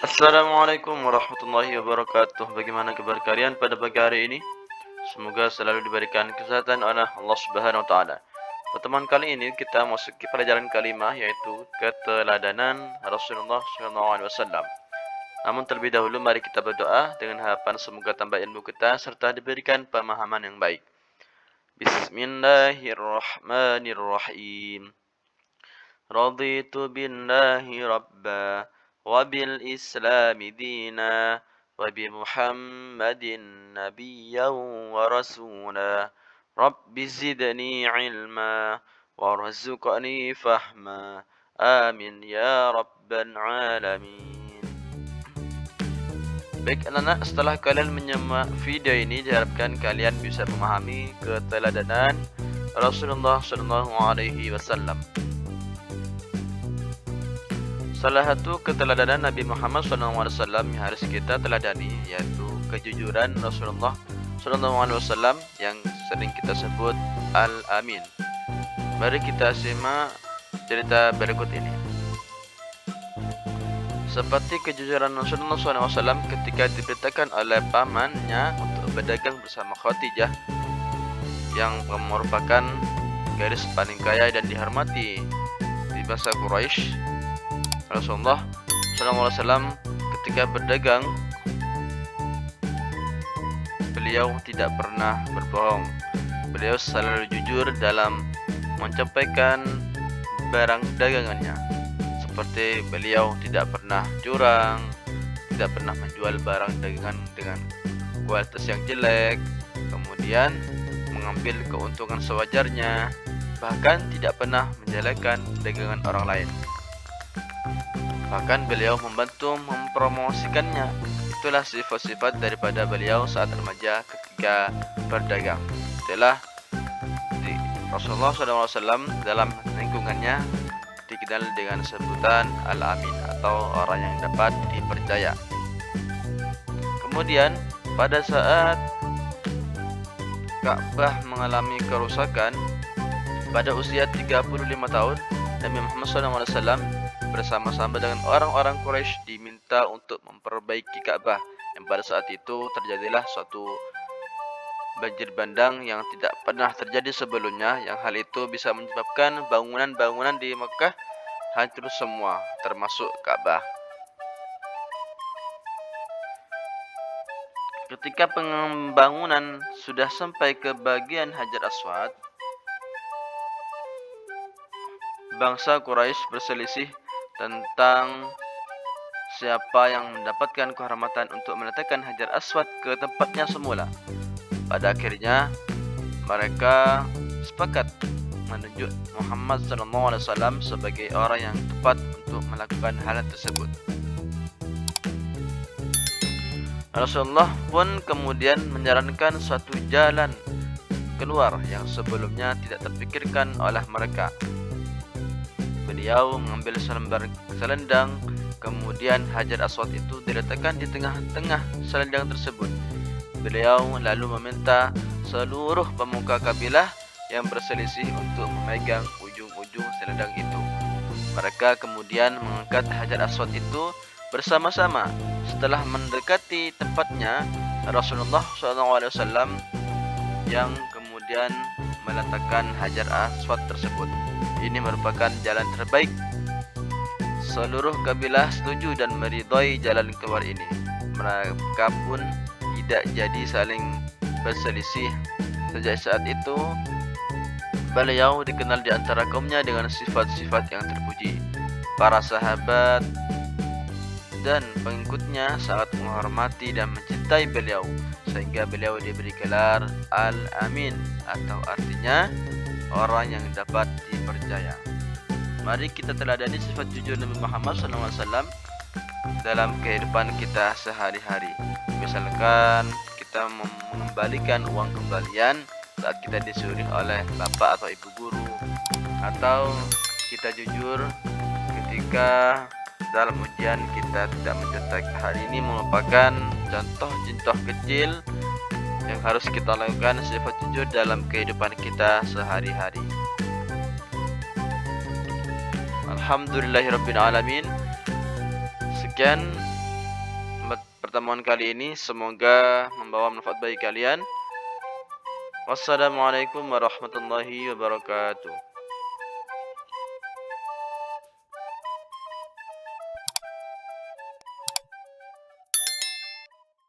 Assalamualaikum warahmatullahi wabarakatuh. Bagaimana kabar kalian pada pagi hari ini? Semoga selalu diberikan kesehatan oleh Allah Subhanahu wa taala. Pertemuan kali ini kita masuki pelajaran kelima yaitu keteladanan Rasulullah SAW. Namun terlebih dahulu mari kita berdoa dengan harapan semoga tambah ilmu kita serta diberikan pemahaman yang baik. Bismillahirrahmanirrahim. رضيت بالله ربا وبالإسلام دينا وبمحمد نبيا ورسولا رب زدني علما وارزقني فهما آمين يا رب العالمين. Baik anak-anak, setelah kalian menyimak video ini diharapkan kalian bisa memahami keteladanan Rasulullah SAW. Salah satu keteladanan Nabi Muhammad SAW yang harus kita teladani yaitu kejujuran Rasulullah SAW yang sering kita sebut Al-Amin. Mari kita simak cerita berikut ini. Seperti kejujuran Rasulullah SAW ketika diberitakan oleh pamannya untuk berdagang bersama Khadijah yang merupakan gadis paling kaya dan dihormati di masa Quraisy. Rasulullah SAW ketika berdagang, beliau tidak pernah berbohong. Beliau selalu jujur dalam menyampaikan barang dagangannya. Seperti beliau tidak pernah curang, tidak pernah menjual barang dagangan dengan kualitas yang jelek, kemudian mengambil keuntungan sewajarnya, bahkan tidak pernah menjelekkan dagangan orang lain. Bahkan beliau membantu mempromosikannya. Itulah sifat-sifat daripada beliau saat remaja ketika berdagang. Itulah Rasulullah SAW dalam lingkungannya dikenal dengan sebutan Al-Amin atau orang yang dapat dipercaya. Kemudian pada saat Ka'bah mengalami kerusakan pada usia 35 tahun, Nabi Muhammad SAW bersama-sama dengan orang-orang Quraisy diminta untuk memperbaiki Ka'bah yang pada saat itu terjadilah suatu banjir bandang yang tidak pernah terjadi sebelumnya, yang hal itu bisa menyebabkan bangunan-bangunan di Mekah hancur semua termasuk Ka'bah. Ketika pembangunan sudah sampai ke bagian Hajar Aswad, bangsa Quraisy berselisih tentang siapa yang mendapatkan kehormatan untuk meletakkan Hajar Aswad ke tempatnya semula. Pada akhirnya mereka sepakat menunjuk Muhammad SAW sebagai orang yang tepat untuk melakukan hal tersebut. Rasulullah pun kemudian menyarankan suatu jalan keluar yang sebelumnya tidak terpikirkan oleh mereka. Beliau mengambil selembar selendang, kemudian Hajar Aswad itu diletakkan di tengah-tengah selendang tersebut. Beliau lalu meminta seluruh pemuka kabilah yang berselisih untuk memegang ujung-ujung selendang itu. Mereka kemudian mengangkat Hajar Aswad itu bersama-sama. Setelah mendekati tempatnya, Rasulullah SAW yang kemudian meletakkan Hajar Aswad tersebut. Ini merupakan jalan terbaik. Seluruh kabilah setuju dan meridhai jalan keluar ini. Mereka pun tidak jadi saling berselisih. Sejak saat itu, beliau dikenal di antara kaumnya dengan sifat-sifat yang terpuji. Para sahabat dan pengikutnya sangat menghormati dan mencintai beliau, sehingga beliau diberi gelar Al-Amin atau artinya orang yang dapat dipercaya. Mari kita teladani sifat jujur Nabi Muhammad SAW dalam kehidupan kita sehari-hari. Misalkan kita mengembalikan uang kembalian saat kita disuruh oleh bapak atau ibu guru, atau kita jujur ketika dalam ujian kita tidak mencetak. Hal ini merupakan contoh-contoh kecil yang harus kita lakukan sifat jujur dalam kehidupan kita sehari-hari. Alhamdulillahirabbil alamin. Sekian pertemuan kali ini. Semoga membawa manfaat bagi kalian. Wassalamualaikum warahmatullahi wabarakatuh.